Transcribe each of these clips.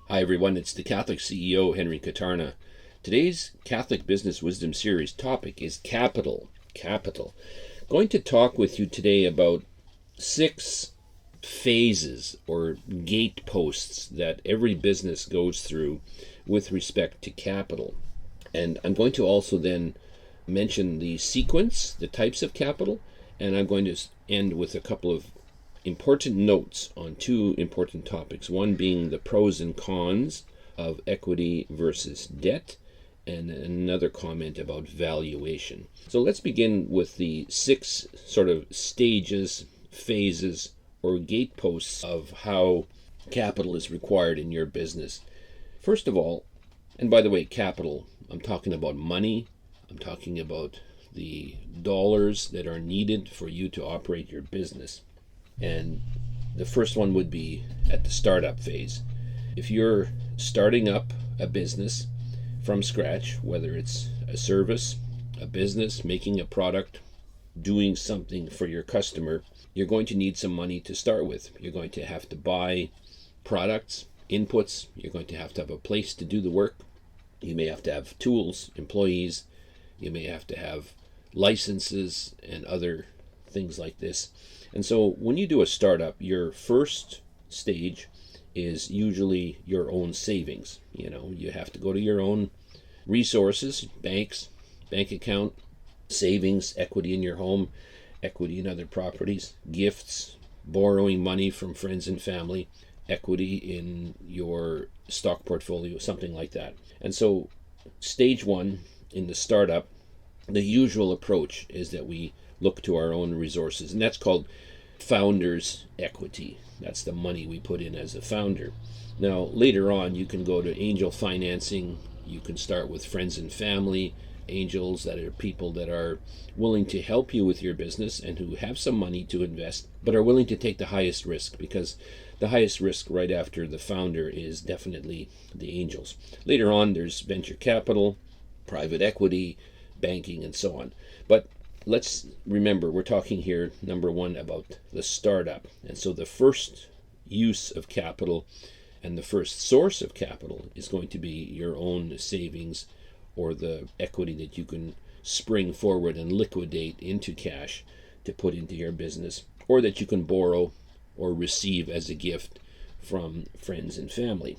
Hi everyone, it's the Catholic CEO, Henry Kutarna. Today's Catholic Business Wisdom Series topic is capital. Capital. Going to talk with you today about 6 phases or gateposts that every business goes through with respect to capital. And I'm going to also then mention the sequence, the types of capital, and I'm going to end with a couple of important notes on 2 important topics, one being the pros and cons of equity versus debt, and another comment about valuation. So let's begin with the 6 sort of stages, phases, or gateposts of how capital is required in your business. First of all, and by the way, capital, I'm talking about money, I'm talking about the dollars that are needed for you to operate your business. And the first one would be at the startup phase. If you're starting up a business from scratch, whether it's a service, a business, making a product, doing something for your customer, you're going to need some money to start with. You're going to have to buy products, inputs. You're going to have a place to do the work. You may have to have tools, employees. You may have to have licenses and other things like this. And so when you do a startup, your first stage is usually your own savings. You have to go to your own resources, banks, bank account, savings, equity in your home, equity in other properties, gifts, borrowing money from friends and family, equity in your stock portfolio, something like that. And so stage 1 in the startup, the usual approach is that we look to our own resources, and that's called founder's equity. That's the money we put in as a founder. Now, later on, you can go to angel financing. You can start with friends and family, angels that are people that are willing to help you with your business and who have some money to invest, but are willing to take the highest risk, because the highest risk right after the founder is definitely the angels. Later on, there's venture capital, private equity, banking, and so on. But let's remember, we're talking here, number 1, about the startup. And so the first use of capital and the first source of capital is going to be your own savings, or the equity that you can spring forward and liquidate into cash to put into your business, or that you can borrow or receive as a gift from friends and family.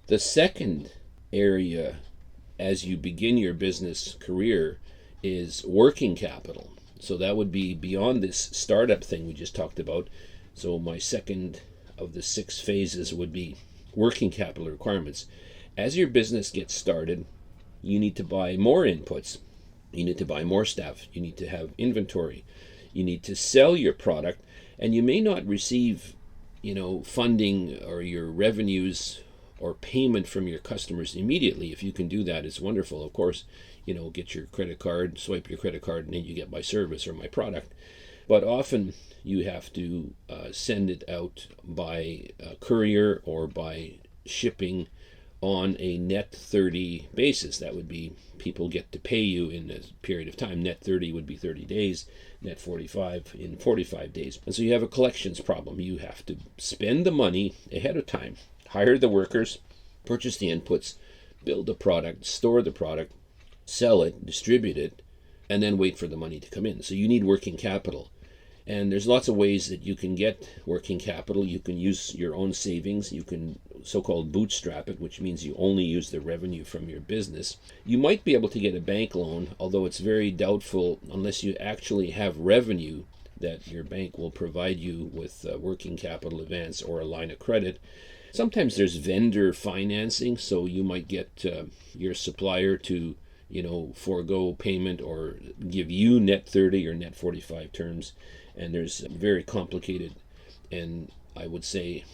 The second area as you begin your business career is working capital. So that would be beyond this startup thing we just talked about. So my second of the 6 phases would be working capital requirements. As your business gets started, you need to buy more inputs. You need to buy more staff. You need to have inventory. You need to sell your product, and you may not receive, funding or your revenues or payment from your customers immediately. If you can do that, it's wonderful. Of course, get your credit card, swipe your credit card, and then you get my service or my product. But often you have to send it out by courier or by shipping on a net 30 basis. That would be people get to pay you in a period of time. Net 30 would be 30 days, net 45 in 45 days. And so you have a collections problem. You have to spend the money ahead of time, hire the workers, purchase the inputs, build the product, store the product, sell it, distribute it, and then wait for the money to come in. So you need working capital. And there's lots of ways that you can get working capital. You can use your own savings. You can so-called bootstrap it, which means you only use the revenue from your business. You might be able to get a bank loan, although it's very doubtful unless you actually have revenue that your bank will provide you with working capital advance or a line of credit. Sometimes there's vendor financing, so you might get your supplier to forego payment or give you net 30 or net 45 terms. And there's very complicated, and I would say,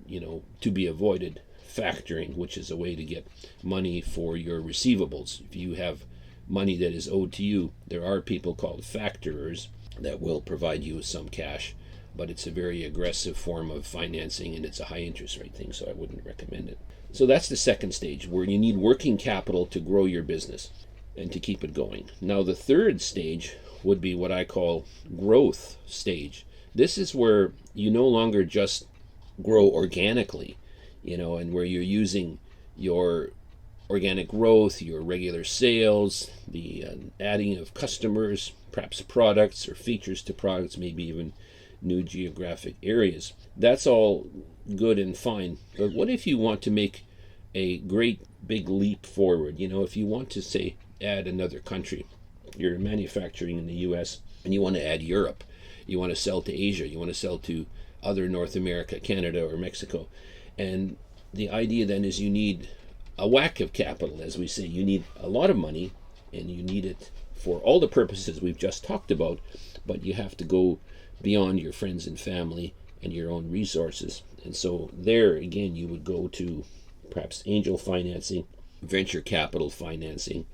to be avoided, factoring, which is a way to get money for your receivables. If you have money that is owed to you, there are people called factorers that will provide you with some cash, but it's a very aggressive form of financing, and it's a high interest rate thing, so I wouldn't recommend it. So that's the second stage, where you need working capital to grow your business and to keep it going. Now the third stage would be what I call growth stage. This is where you no longer just grow organically. and where you're using your organic growth, your regular sales, the adding of customers, perhaps products or features to products, maybe even new geographic areas. That's all good and fine. But what if you want to make a great big leap forward? If you want to, say, add another country, you're manufacturing in the US and you want to add Europe, you want to sell to Asia, you want to sell to other North America, Canada, or Mexico. And the idea then is you need a whack of capital, as we say. You need a lot of money, and you need it for all the purposes we've just talked about, but you have to go beyond your friends and family and your own resources. And so there, again, you would go to perhaps angel financing, venture capital financing,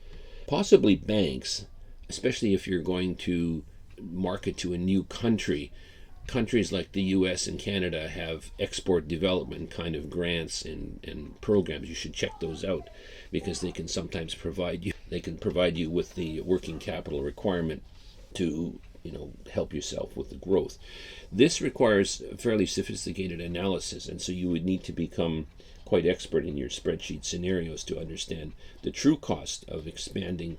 possibly banks, especially if you're going to market to a new country. Countries like the US and Canada have export development kind of grants and programs. You should check those out, because they can sometimes provide you with the working capital requirement to help yourself with the growth. This requires fairly sophisticated analysis, and so you would need to become quite expert in your spreadsheet scenarios to understand the true cost of expanding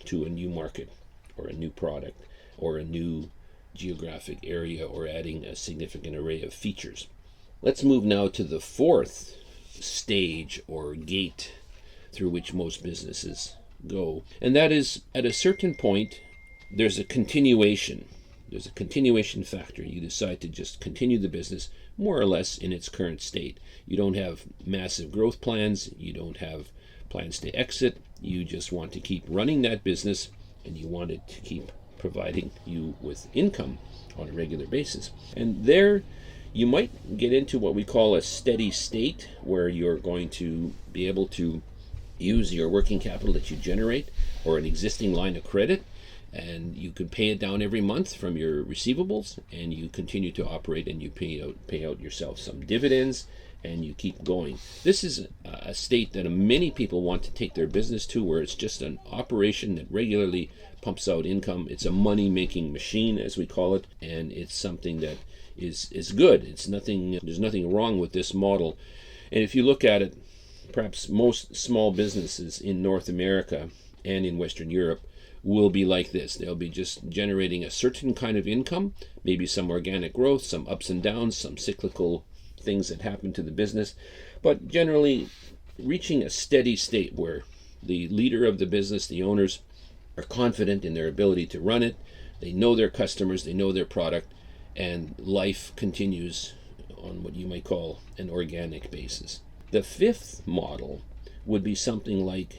to a new market or a new product or a new geographic area, or adding a significant array of features. Let's move now to the fourth stage or gate through which most businesses go, and that is, at a certain point, there's a continuation factor. You decide to just continue the business more or less in its current state. You don't have massive growth plans, you don't have plans to exit, you just want to keep running that business, and you want it to keep providing you with income on a regular basis. And there you might get into what we call a steady state, where you're going to be able to use your working capital that you generate or an existing line of credit, and you can pay it down every month from your receivables, and you continue to operate, and you pay out yourself some dividends, and you keep going. This is a state that many people want to take their business to, where it's just an operation that regularly pumps out income. It's a money-making machine, as we call it, and it's something that is good. There's nothing wrong with this model. And if you look at it, perhaps most small businesses in North America and in Western Europe will be like this. They'll be just generating a certain kind of income, maybe some organic growth, some ups and downs, some cyclical things that happen to the business, but generally reaching a steady state where the leader of the business, the owners, are confident in their ability to run it. They know their customers, they know their product, and life continues on what you might call an organic basis. The fifth model would be something like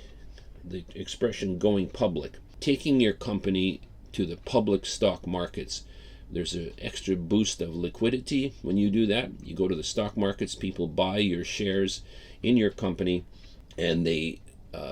the expression going public, taking your company to the public stock markets. There's an extra boost of liquidity when you do that. You go to the stock markets, people buy your shares in your company, and they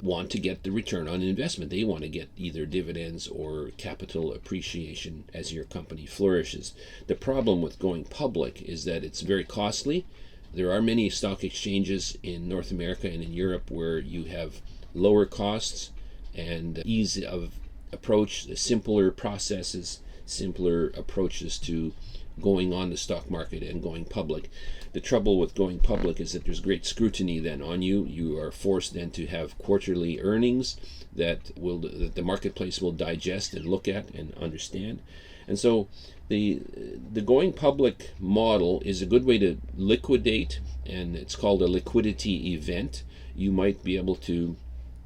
want to get the return on investment. They want to get either dividends or capital appreciation as your company flourishes. The problem with going public is that it's very costly. There are many stock exchanges in North America and in Europe where you have lower costs and ease of approach, simpler processes, simpler approaches to going on the stock market and going public. The trouble with going public is that there's great scrutiny then on you. You are forced then to have quarterly earnings that the marketplace will digest and look at and understand. And so the going public model is a good way to liquidate, and it's called a liquidity event. You might be able to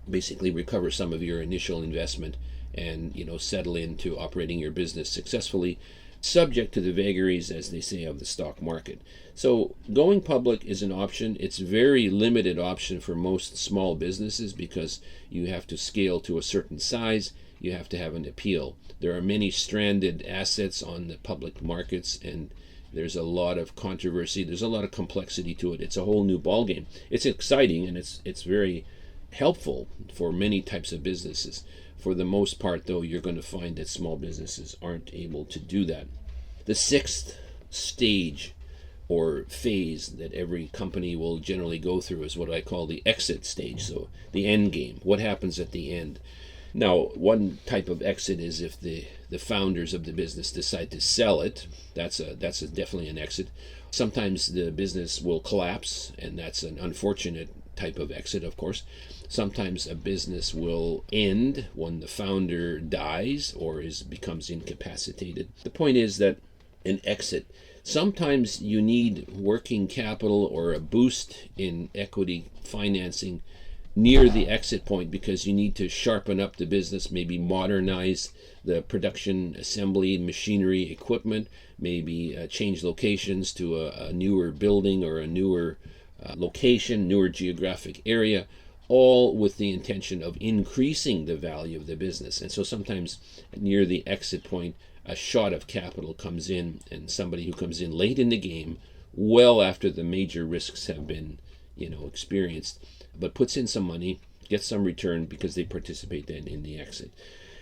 basically recover some of your initial investment and settle into operating your business successfully, subject to the vagaries, as they say, of the stock market. So going public is an option. It's a very limited option for most small businesses because you have to scale to a certain size. You have to have an appeal. There are many stranded assets on the public markets, and there's a lot of controversy. There's a lot of complexity to it. It's a whole new ballgame. It's exciting, and it's very helpful for many types of businesses. For the most part, though, you're going to find that small businesses aren't able to do that. The sixth stage or phase that every company will generally go through is what I call the exit stage, so the end game. What happens at the end? Now, one type of exit is if the founders of the business decide to sell it. That's definitely an exit. Sometimes the business will collapse, and that's an unfortunate type of exit, of course. Sometimes a business will end when the founder dies or becomes incapacitated. The point is that an exit, sometimes you need working capital or a boost in equity financing near the exit point because you need to sharpen up the business, maybe modernize the production, assembly, machinery, equipment, maybe change locations to a newer building or a newer location, newer geographic area, all with the intention of increasing the value of the business. And so sometimes near the exit point, a shot of capital comes in, and somebody who comes in late in the game, well after the major risks have been experienced, but puts in some money, gets some return because they participate then in the exit.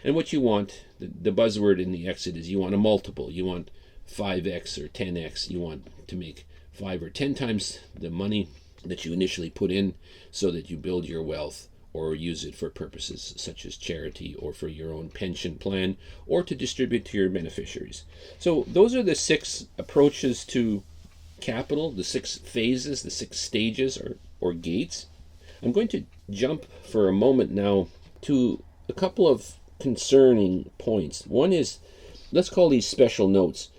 And what you want, the buzzword in the exit is you want a multiple. You want 5x or 10x. You want to make 5 or 10 times the money that you initially put in so that you build your wealth or use it for purposes such as charity or for your own pension plan or to distribute to your beneficiaries. So those are the 6 approaches to capital, the 6 phases, the 6 stages or gates. I'm going to jump for a moment now to a couple of concerning points. One is, let's call these special notes.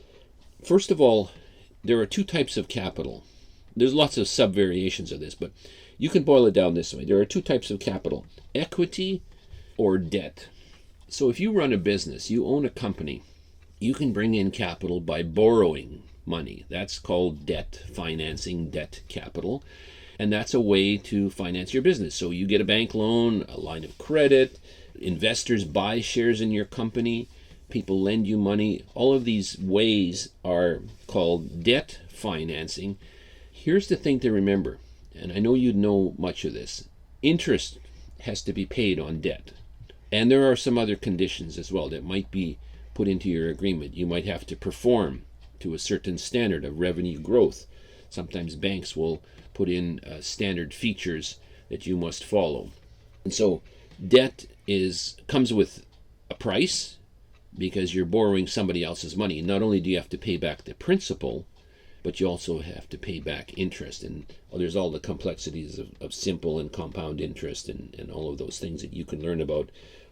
First of all, there are 2 types of capital. There's lots of subvariations of this, but you can boil it down this way. There are 2 types of capital: equity or debt. So if you run a business, you own a company, you can bring in capital by borrowing money. That's called debt financing, debt capital. And that's a way to finance your business. So you get a bank loan, a line of credit, investors buy shares in your company, people lend you money. All of these ways are called debt financing. Here's the thing to remember, and I know you know much of this. Interest has to be paid on debt. And there are some other conditions as well that might be put into your agreement. You might have to perform to a certain standard of revenue growth. Sometimes banks will put in standard features that you must follow. And so debt comes with a price because you're borrowing somebody else's money. Not only do you have to pay back the principal, but you also have to pay back interest. And there's all the complexities of simple and compound interest and all of those things that you can learn about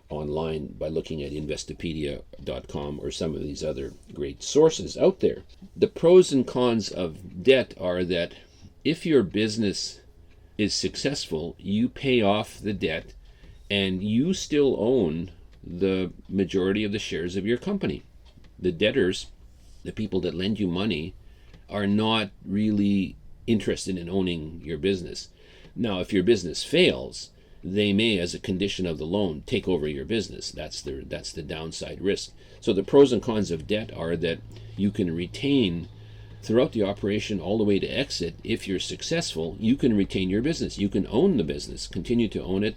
online by looking at investopedia.com or some of these other great sources out there. The pros and cons of debt are that if your business is successful, you pay off the debt and you still own the majority of the shares of your company. The debtors, the people that lend you money, are not really interested in owning your business. Now, if your business fails, they may, as a condition of the loan, take over your business. That's the downside risk. So the pros and cons of debt are that you can retain throughout the operation all the way to exit. If you're successful, you can retain your business. You can own the business, continue to own it,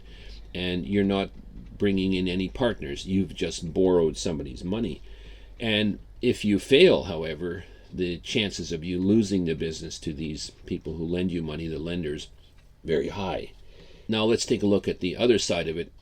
and you're not bringing in any partners. You've just borrowed somebody's money. And if you fail, however, the chances of you losing the business to these people who lend you money, the lenders, very high. Now let's take a look at the other side of it.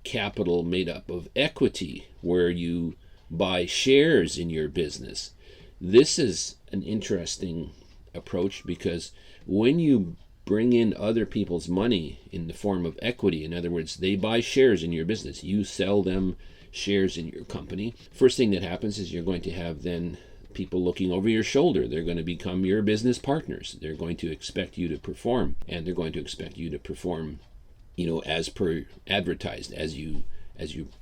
Capital made up of equity, where you buy shares in your business. This is an interesting approach because when you bring in other people's money in the form of equity, in other words, they buy shares in your business, you sell them shares in your company, first thing that happens is you're going to have then people looking over your shoulder. They're going to become your business partners. They're going to expect you to perform, and they're going to expect you to perform, as per advertised, as you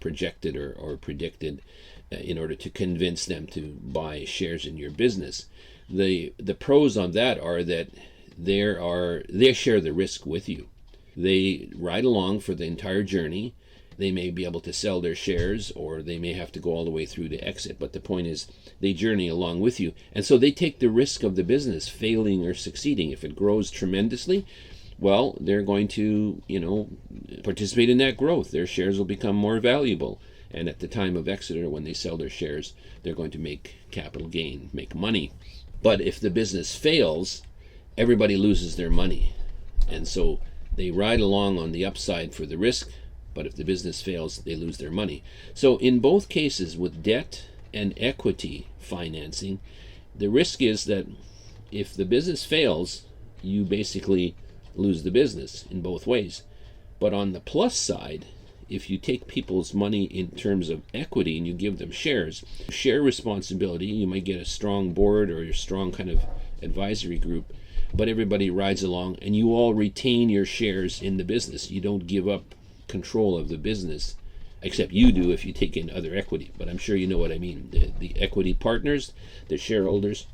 projected or predicted, in order to convince them to buy shares in your business. The pros on that are that they share the risk with you. They ride along for the entire journey. They may be able to sell their shares, or they may have to go all the way through to exit. But the point is, they journey along with you. And so they take the risk of the business failing or succeeding. If it grows tremendously, well, they're going to, participate in that growth. Their shares will become more valuable. And at the time of exit, or when they sell their shares, they're going to make capital gain, make money. But if the business fails, everybody loses their money. And so they ride along on the upside for the risk, but if the business fails, they lose their money. So in both cases, with debt and equity financing, the risk is that if the business fails, you basically lose the business in both ways. But on the plus side, if you take people's money in terms of equity and you give them shares, share responsibility, you might get a strong board or a strong kind of advisory group, but everybody rides along and you all retain your shares in the business. You don't give up control of the business, except you do if you take in other equity. But I'm sure you know what I mean. The equity partners, the shareholders,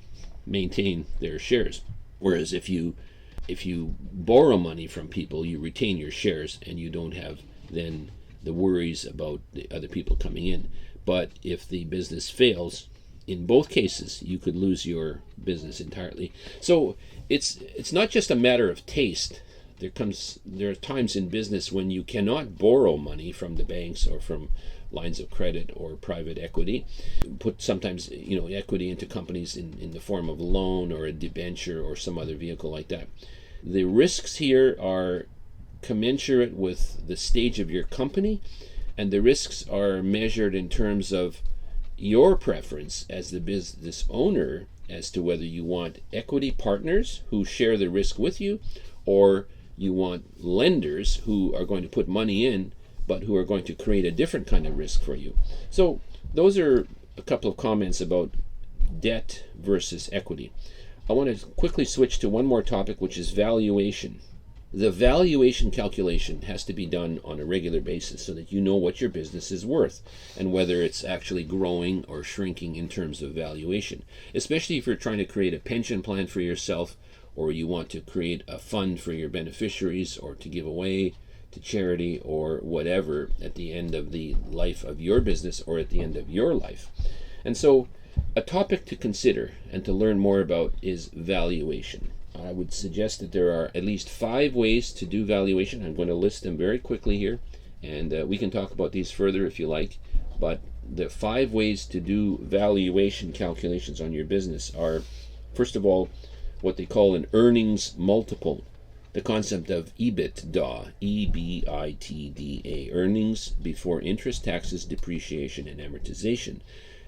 maintain their shares. Whereas if you borrow money from people, you retain your shares and you don't have then the worries about the other people coming in. But if the business fails, in both cases, you could lose your business entirely. So it's not just a matter of taste. There are times in business when you cannot borrow money from the banks or from lines of credit or private equity. Put sometimes equity into companies in the form of a loan or a debenture or some other vehicle like that. The risks here are commensurate with the stage of your company, and the risks are measured in terms of your preference as the business owner as to whether you want equity partners who share the risk with you, or you want lenders who are going to put money in but who are going to create a different kind of risk for you. So those are a couple of comments about debt versus equity. I want to quickly switch to one more topic, which is valuation. The valuation calculation has to be done on a regular basis so that you know what your business is worth and whether it's actually growing or shrinking in terms of valuation, especially if you're trying to create a pension plan for yourself, or you want to create a fund for your beneficiaries or to give away to charity or whatever at the end of the life of your business or at the end of your life. And so a topic to consider and to learn more about is valuation. I would suggest that there are at least 5 ways to do valuation. I'm going to list them very quickly here, and we can talk about these further if you like. But the 5 ways to do valuation calculations on your business are, first of all, what they call an earnings multiple. The concept of EBITDA, EBITDA, earnings before interest, taxes, depreciation, and amortization.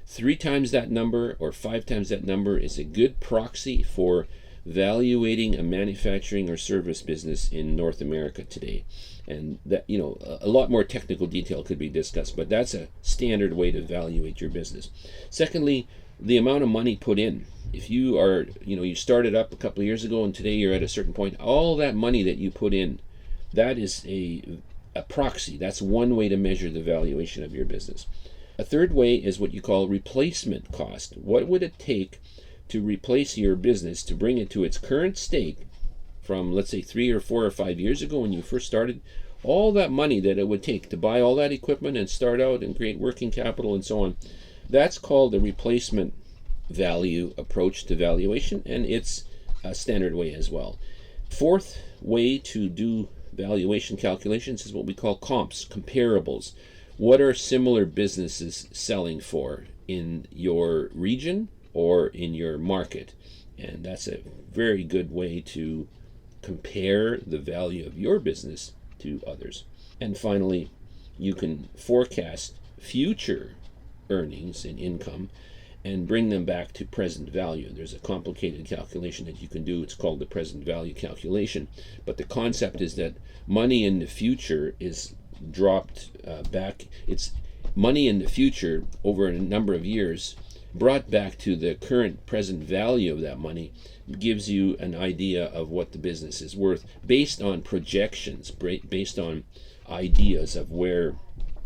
3 times that number or 5 times that number is a good proxy for valuating a manufacturing or service business in North America today. And that, a lot more technical detail could be discussed, but that's a standard way to evaluate your business. Secondly, the amount of money put in. If you are, you started up a couple of years ago and today you're at a certain point, all that money that you put in, that is a proxy. That's one way to measure the valuation of your business. A third way is what you call replacement cost. What would it take to replace your business, to bring it to its current state from, let's say, 3 or 4 or 5 years ago when you first started? All that money that it would take to buy all that equipment and start out and create working capital and so on, that's called the replacement value approach to valuation, and it's a standard way as well. Fourth way to do valuation calculations is what we call comps, comparables. What are similar businesses selling for in your region or in your market? And that's a very good way to compare the value of your business to others. And finally, you can forecast future earnings and income and bring them back to present value. There's a complicated calculation that you can do. It's called the present value calculation. But the concept is that money in the future is dropped back. It's money in the future over a number of years brought back to the current present value of that money gives you an idea of what the business is worth based on projections, based on ideas of where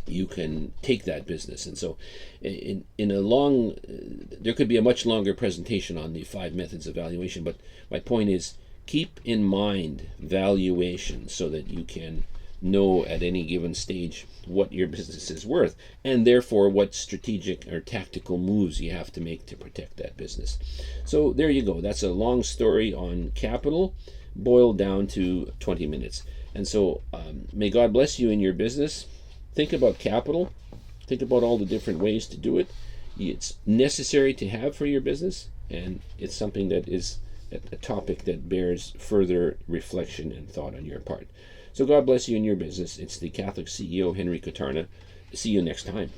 you can take that business. And so there could be a much longer presentation on the 5 methods of valuation, but my point is keep in mind valuation so that you can know at any given stage what your business is worth, and therefore what strategic or tactical moves you have to make to protect that business. So there you go. That's a long story on capital boiled down to 20 minutes. And so may God bless you in your business. Think about capital. Think about all the different ways to do it. It's necessary to have for your business, and it's something that is a topic that bears further reflection and thought on your part. So God bless you in your business. It's the Catholic CEO, Henry Kutarna. See you next time.